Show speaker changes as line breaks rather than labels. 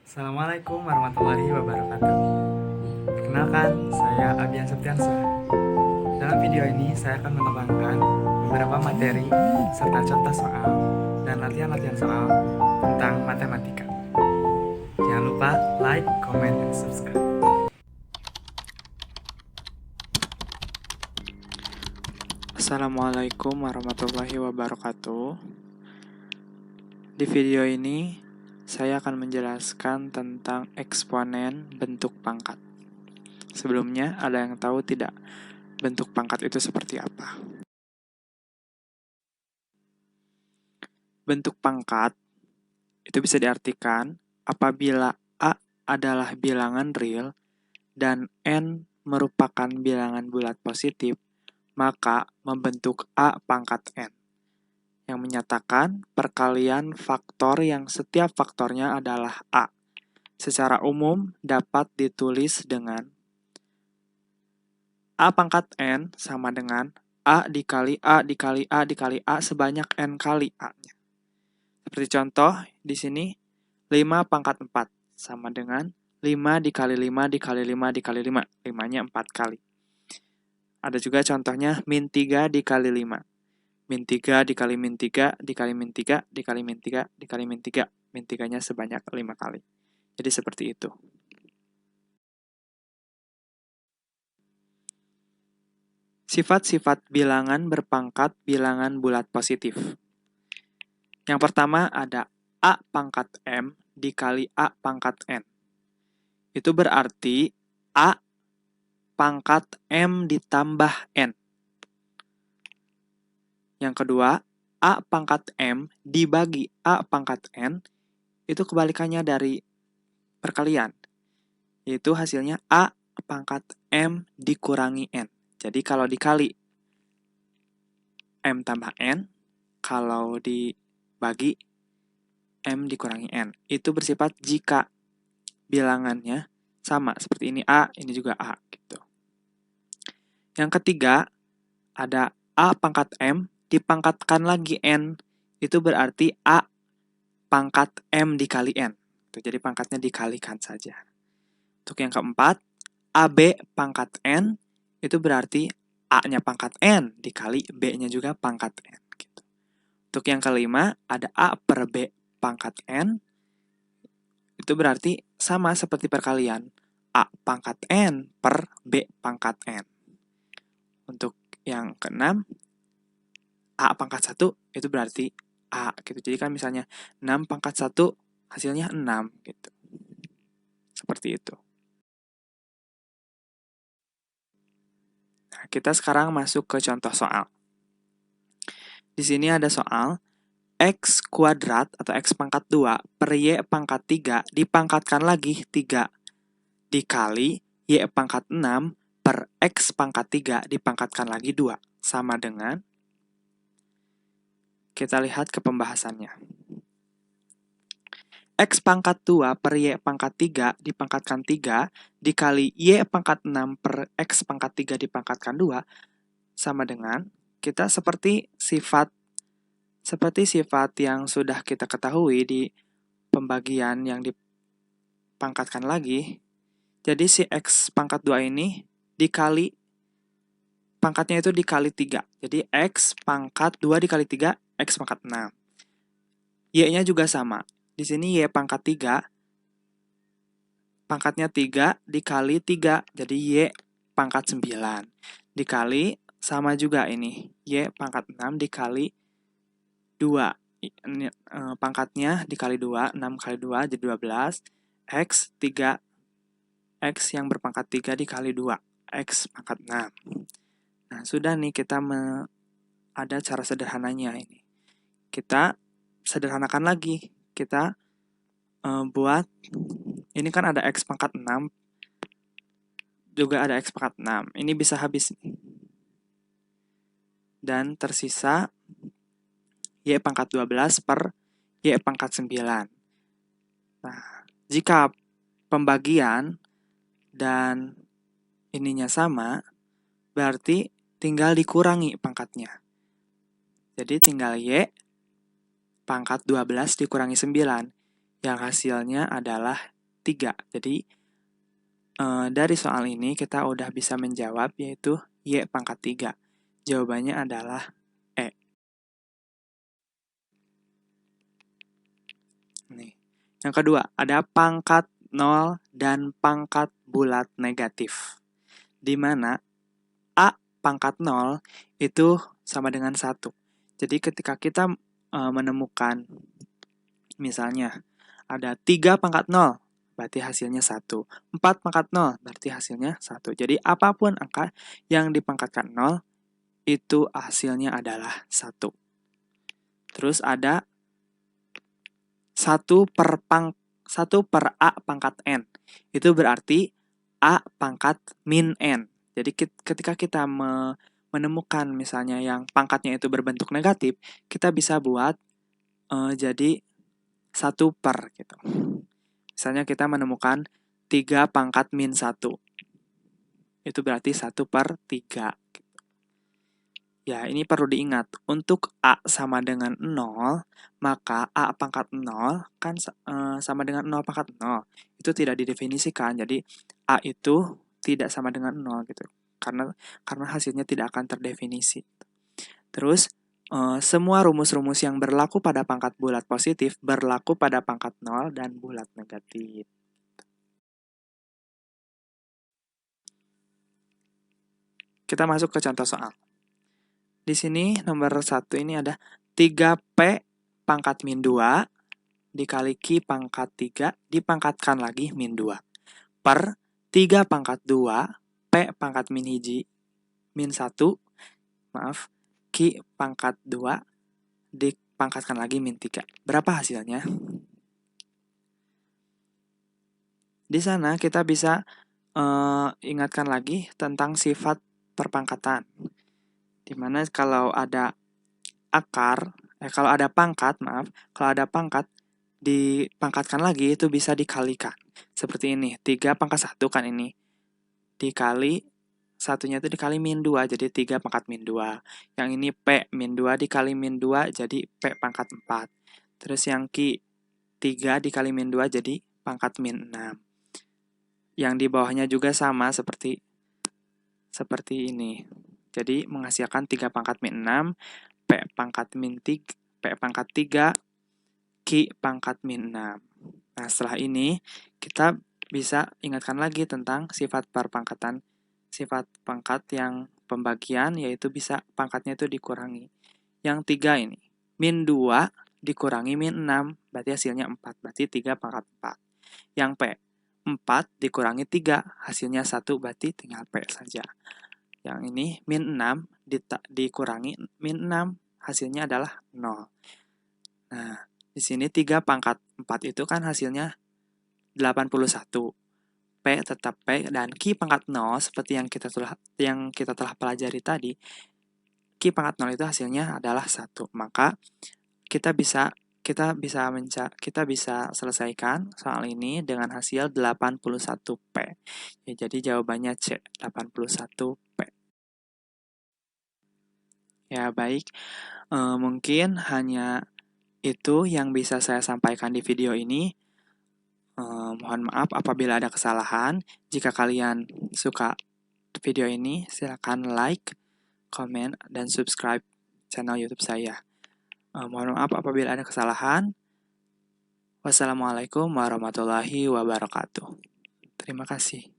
Assalamualaikum warahmatullahi wabarakatuh. Perkenalkan, saya Abian Septiansyah. Dalam video ini, saya akan menerangkan beberapa materi serta contoh soal dan latihan-latihan soal tentang matematika. Jangan lupa like, comment, dan subscribe. Assalamualaikum warahmatullahi wabarakatuh. Di video ini, saya akan menjelaskan tentang eksponen bentuk pangkat. Sebelumnya, ada yang tahu tidak bentuk pangkat itu seperti apa? Bentuk pangkat itu bisa diartikan apabila A adalah bilangan real dan N merupakan bilangan bulat positif, maka membentuk A pangkat N, yang menyatakan perkalian faktor yang setiap faktornya adalah A. Secara umum dapat ditulis dengan A pangkat N sama dengan A dikali A dikali A dikali A sebanyak N kali A-nya. Seperti contoh, di sini 5 pangkat 4 sama dengan 5 dikali 5 dikali 5 dikali 5. 5-nya 4 kali. Ada juga contohnya min 3 dikali 5. Min 3 dikali min 3 dikali min 3 dikali min 3 dikali min 3. Min 3-nya sebanyak 5 kali. Jadi seperti itu. Sifat-sifat bilangan berpangkat bilangan bulat positif. Yang pertama ada A pangkat M dikali A pangkat N. Itu berarti A pangkat M ditambah N. Yang kedua, A pangkat M dibagi A pangkat N, itu kebalikannya dari perkalian. Yaitu hasilnya A pangkat M dikurangi N. Jadi kalau dikali M tambah N, kalau dibagi M dikurangi N. Itu bersifat jika bilangannya sama. Seperti ini A, ini juga A. Gitu. Yang ketiga, ada A pangkat M dipangkatkan lagi N. Itu berarti A pangkat M dikali N. Jadi pangkatnya dikalikan saja. Untuk yang keempat, AB pangkat N. Itu berarti A-nya pangkat N dikali B-nya juga pangkat N. Gitu. Untuk yang kelima, ada A per B pangkat N. Itu berarti sama seperti perkalian. A pangkat N per B pangkat N. Untuk yang keenam, A pangkat 1 itu berarti A gitu. Jadi kan misalnya 6 pangkat 1 hasilnya 6 gitu. Seperti itu. Nah, kita sekarang masuk ke contoh soal. Di sini ada soal X kuadrat atau X pangkat 2 per Y pangkat 3 dipangkatkan lagi 3 dikali Y pangkat 6 per X pangkat 3 dipangkatkan lagi 2. Sama dengan, kita lihat ke pembahasannya. X pangkat 2 per Y pangkat 3 dipangkatkan 3 dikali Y pangkat 6 per X pangkat 3 dipangkatkan 2 sama dengan, kita seperti sifat yang sudah kita ketahui di pembagian yang dipangkatkan lagi. Jadi si X pangkat 2 ini dikali, pangkatnya itu dikali 3. Jadi X pangkat 2 dikali 3, X pangkat 6. Y-nya juga sama. Di sini Y pangkat 3, pangkatnya 3 dikali 3, jadi Y pangkat 9. Dikali, sama juga ini, Y pangkat 6 dikali 2. Ini, pangkatnya dikali 2, 6 kali 2 jadi 12. X, 3, X yang berpangkat 3 dikali 2, X pangkat 6. Nah, sudah nih kita ada cara sederhananya ini. Kita sederhanakan lagi. Kita buat, ini kan ada X pangkat 6, juga ada X pangkat 6. Ini bisa habis. Dan tersisa Y pangkat 12 per Y pangkat 9. Nah, jika pembagian dan ininya sama, berarti tinggal dikurangi pangkatnya. Jadi tinggal Y pangkat 12 dikurangi 9. Yang hasilnya adalah 3. Jadi, dari soal ini kita udah bisa menjawab, yaitu Y pangkat 3. Jawabannya adalah E. Nih. Yang kedua, ada pangkat 0 dan pangkat bulat negatif. Di mana A pangkat 0 itu sama dengan 1. Jadi ketika kita menemukan, misalnya, ada 3 pangkat 0, berarti hasilnya 1. 4 pangkat 0, berarti hasilnya 1. Jadi apapun angka yang dipangkatkan 0, itu hasilnya adalah 1. Terus ada 1 per A pangkat N. Itu berarti A pangkat min N. Jadi ketika kita menemukan misalnya yang pangkatnya itu berbentuk negatif, kita bisa buat jadi 1 per gitu. Misalnya kita menemukan 3 pangkat min 1. Itu berarti 1 per 3. Ya, ini perlu diingat. Untuk A sama dengan 0, maka A pangkat 0 kan sama dengan 0 pangkat 0. Itu tidak didefinisikan. Jadi, A itu tidak sama dengan 0 gitu. Karena hasilnya tidak akan terdefinisi. Terus, semua rumus-rumus yang berlaku pada pangkat bulat positif berlaku pada pangkat 0 dan bulat negatif. Kita masuk ke contoh soal. Di sini nomor 1 ini ada 3P pangkat min 2 dikali Q pangkat 3 dipangkatkan lagi min 2 per 3 pangkat 2 P pangkat min 1 Q pangkat 2 dipangkatkan lagi min 3. Berapa hasilnya? Di sana kita bisa ingatkan lagi tentang sifat perpangkatan. Dimana kalau ada kalau ada pangkat, dipangkatkan lagi itu bisa dikalikan. Seperti ini, 3 pangkat 1 kan ini. Dikali, satunya itu dikali min 2, jadi 3 pangkat min 2. Yang ini P min 2 dikali min 2, jadi P pangkat 4. Terus yang Q, 3 dikali min 2, jadi pangkat min 6. Yang di bawahnya juga sama seperti ini. Jadi menghasilkan 3 pangkat min 6, P pangkat 3, Q pangkat min 6. Nah, setelah ini kita bisa ingatkan lagi tentang sifat perpangkatan, sifat pangkat yang pembagian, yaitu bisa pangkatnya itu dikurangi. Yang 3 ini, min 2 dikurangi min 6, berarti hasilnya 4, berarti 3 pangkat 4. Yang P, 4 dikurangi 3, hasilnya 1, berarti tinggal P saja. Yang ini min 6 dikurangi min 6, hasilnya adalah 0. Nah, di sini 3 pangkat 4 itu kan hasilnya 81. P tetap P, dan Q pangkat 0 seperti yang kita telah pelajari tadi, Q pangkat 0 itu hasilnya adalah 1. Maka kita bisa selesaikan soal ini dengan hasil 81P. Ya, jadi jawabannya C, 81P. Ya, baik. Mungkin hanya itu yang bisa saya sampaikan di video ini. Mohon maaf apabila ada kesalahan. Jika kalian suka video ini, silakan like, comment, dan subscribe channel YouTube saya. Mohon maaf apabila ada kesalahan. Wassalamualaikum warahmatullahi wabarakatuh. Terima kasih.